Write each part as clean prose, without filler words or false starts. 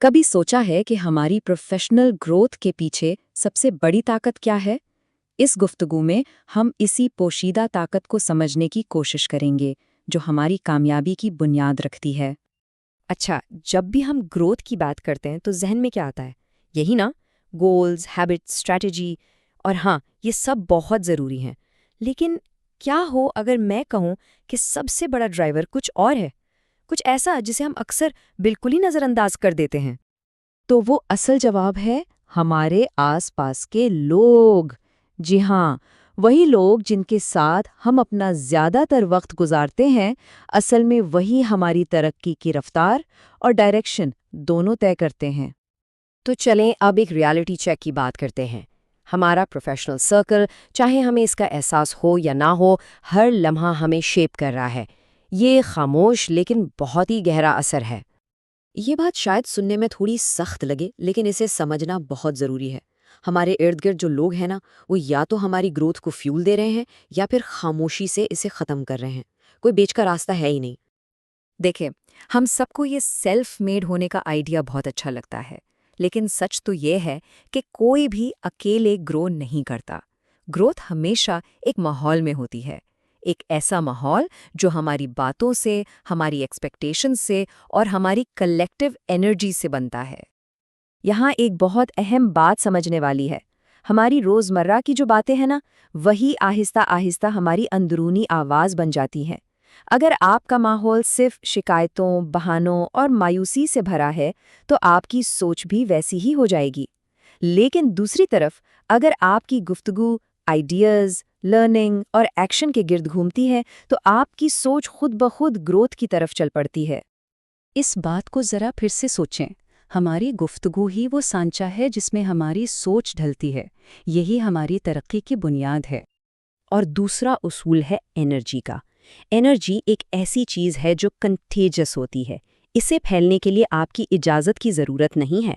کبھی سوچا ہے کہ ہماری پروفیشنل گروتھ کے پیچھے سب سے بڑی طاقت کیا ہے؟ اس گفتگو میں ہم اسی پوشیدہ طاقت کو سمجھنے کی کوشش کریں گے جو ہماری کامیابی کی بنیاد رکھتی ہے۔ اچھا، جب بھی ہم گروتھ کی بات کرتے ہیں تو ذہن میں کیا آتا ہے؟ یہی نا، گولز، ہیبٹ، اسٹریٹجی، اور ہاں، یہ سب بہت ضروری ہیں۔ لیکن کیا ہو اگر میں کہوں کہ سب سے بڑا ڈرائیور کچھ اور ہے، کچھ ایسا جسے ہم اکثر بالکل ہی نظر انداز کر دیتے ہیں؟ تو وہ اصل جواب ہے ہمارے آس پاس کے لوگ۔ جی ہاں، وہی لوگ جن کے ساتھ ہم اپنا زیادہ تر وقت گزارتے ہیں، اصل میں وہی ہماری ترقی کی رفتار اور ڈائریکشن دونوں طے کرتے ہیں۔ تو چلیں اب ایک ریالٹی چیک کی بات کرتے ہیں۔ ہمارا پروفیشنل سرکل، چاہے ہمیں اس کا احساس ہو یا نہ ہو، ہر لمحہ ہمیں شیپ کر رہا ہے۔ یہ خاموش لیکن بہت ہی گہرا اثر ہے۔ یہ بات شاید سننے میں تھوڑی سخت لگے، لیکن اسے سمجھنا بہت ضروری ہے۔ ہمارے ارد گرد جو لوگ ہیں نا، وہ یا تو ہماری گروتھ کو فیول دے رہے ہیں یا پھر خاموشی سے اسے ختم کر رہے ہیں۔ کوئی بیچ کا راستہ ہے ہی نہیں۔ دیکھیں، ہم سب کو یہ سیلف میڈ ہونے کا آئیڈیا بہت اچھا لگتا ہے، لیکن سچ تو یہ ہے کہ کوئی بھی اکیلے گرو نہیں کرتا۔ گروتھ ہمیشہ ایک ماحول میں ہوتی ہے، ایک ایسا ماحول جو ہماری باتوں سے، ہماری ایکسپیکٹیشن سے اور ہماری کلیکٹیو انرجی سے بنتا ہے۔ یہاں ایک بہت اہم بات سمجھنے والی ہے۔ ہماری روزمرہ کی جو باتیں ہیں نا، وہی آہستہ آہستہ ہماری اندرونی آواز بن جاتی ہیں۔ اگر آپ کا ماحول صرف شکایتوں، بہانوں اور مایوسی سے بھرا ہے تو آپ کی سوچ بھی ویسی ہی ہو جائے گی۔ لیکن دوسری طرف اگر آپ کی گفتگو آئیڈیاز، لرننگ اور ایکشن کے گرد گھومتی ہے تو آپ کی سوچ خود بخود گروتھ کی طرف چل پڑتی ہے۔ اس بات کو ذرا پھر سے سوچیں۔ ہماری گفتگو ہی وہ سانچہ ہے جس میں ہماری سوچ ڈھلتی ہے، یہی ہماری ترقی کی بنیاد ہے۔ اور دوسرا اصول ہے انرجی کا۔ انرجی ایک ایسی چیز ہے جو کنٹیجس ہوتی ہے۔ اسے پھیلنے کے لیے آپ کی اجازت کی ضرورت نہیں ہے۔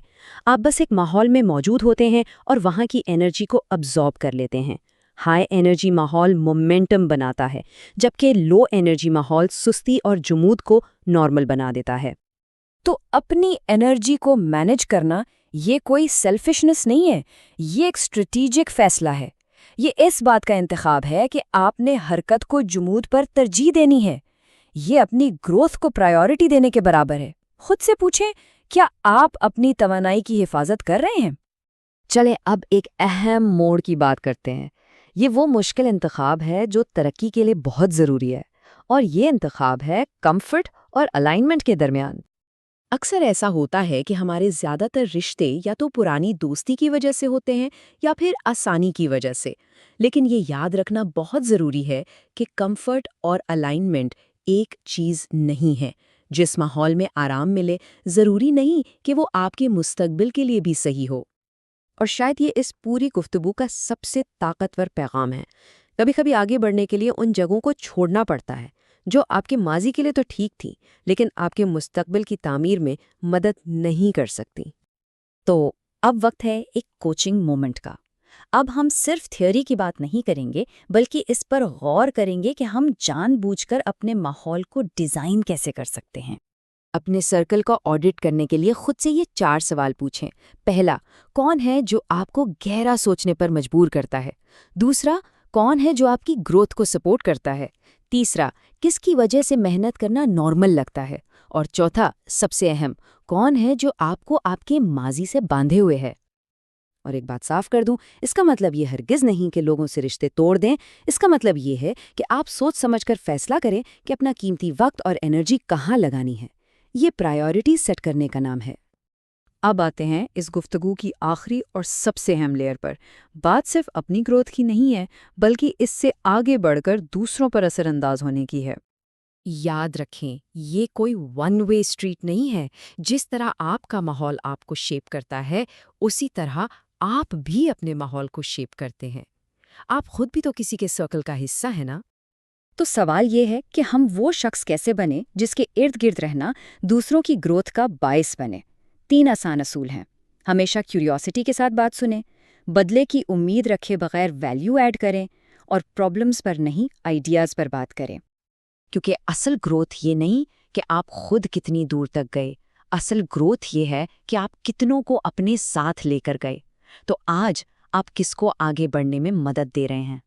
آپ بس ایک ماحول میں موجود ہوتے ہیں اور وہاں کی انرجی کو ابزارب کر لیتے ہیں۔ ہائی انرجی ماحول مومنٹم بناتا ہے، جبکہ لو انرجی ماحول سستی اور جمود کو نارمل بنا دیتا ہے۔ تو اپنی انرجی کو مینج کرنا یہ کوئی سیلفشنس نہیں ہے، یہ ایک اسٹریٹیجک فیصلہ ہے۔ یہ اس بات کا انتخاب ہے کہ آپ نے حرکت کو جمود پر ترجیح دینی ہے۔ یہ اپنی گروتھ کو پرائیورٹی دینے کے برابر ہے۔ خود سے پوچھیں، کیا آپ اپنی توانائی کی حفاظت کر رہے ہیں؟ چلیں اب ایک اہم موڑ کی بات کرتے ہیں۔ یہ وہ مشکل انتخاب ہے جو ترقی کے لیے بہت ضروری ہے، اور یہ انتخاب ہے کمفرٹ اور الائنمنٹ کے درمیان۔ اکثر ایسا ہوتا ہے کہ ہمارے زیادہ تر رشتے یا تو پرانی دوستی کی وجہ سے ہوتے ہیں یا پھر آسانی کی وجہ سے، لیکن یہ یاد رکھنا بہت ضروری ہے کہ کمفرٹ اور الائنمنٹ ایک چیز نہیں ہے۔ جس ماحول میں آرام ملے، ضروری نہیں کہ وہ آپ کے مستقبل کے لیے بھی صحیح ہو۔ اور شاید یہ اس پوری گفتگو کا سب سے طاقتور پیغام ہے۔ کبھی کبھی آگے بڑھنے کے لیے ان جگہوں کو چھوڑنا پڑتا ہے جو آپ کے ماضی کے لیے تو ٹھیک تھی، لیکن آپ کے مستقبل کی تعمیر میں مدد نہیں کر سکتی۔ تو اب وقت ہے ایک کوچنگ مومنٹ کا۔ اب ہم صرف تھیوری کی بات نہیں کریں گے، بلکہ اس پر غور کریں گے کہ ہم جان بوجھ کر اپنے ماحول کو ڈیزائن کیسے کر سکتے ہیں۔ اپنے سرکل کا آڈٹ کرنے کے لیے خود سے یہ 4 سوال پوچھیں۔ پہلا، کون ہے جو آپ کو گہرا سوچنے پر مجبور کرتا ہے؟ دوسرا، کون ہے جو آپ کی گروتھ کو سپورٹ کرتا ہے؟ تیسرا، کس کی وجہ سے محنت کرنا نارمل لگتا ہے؟ اور چوتھا، سب سے اہم، کون ہے جو آپ کو آپ کے ماضی سے باندھے ہوئے ہے؟ اور ایک بات صاف کر دوں، اس کا مطلب یہ ہرگز نہیں کہ لوگوں سے رشتے توڑ دیں۔ اس کا مطلب یہ ہے کہ آپ سوچ سمجھ کر فیصلہ کریں کہ اپنا قیمتی وقت اور انرجی کہاں لگانی ہے۔ یہ پرائیورٹی سیٹ کرنے کا نام ہے۔ اب آتے ہیں اس گفتگو کی آخری اور سب سے اہم لیئر پر۔ بات صرف اپنی گروتھ کی نہیں ہے، بلکہ اس سے آگے بڑھ کر دوسروں پر اثر انداز ہونے کی ہے۔ یاد رکھیں، یہ کوئی ون وے اسٹریٹ نہیں ہے۔ جس طرح آپ کا ماحول آپ کو شیپ کرتا ہے، اسی طرح آپ بھی اپنے ماحول کو شیپ کرتے ہیں۔ آپ خود بھی تو کسی کے سرکل کا حصہ ہیں نا۔ تو سوال یہ ہے کہ ہم وہ شخص کیسے بنیں جس کے ارد گرد رہنا دوسروں کی گروتھ کا باعث بنے؟ 3 آسان اصول ہیں۔ ہمیشہ کیوریوسٹی کے ساتھ بات سنیں، بدلے کی امید رکھے بغیر ویلیو ایڈ کریں، اور پرابلمز پر نہیں آئیڈیاز پر بات کریں۔ کیونکہ اصل گروتھ یہ نہیں کہ آپ خود کتنی دور تک گئے، اصل گروتھ یہ ہے کہ آپ کتنوں کو اپنے ساتھ لے کر گئے۔ تو آج آپ کس کو آگے بڑھنے میں مدد دے رہے ہیں؟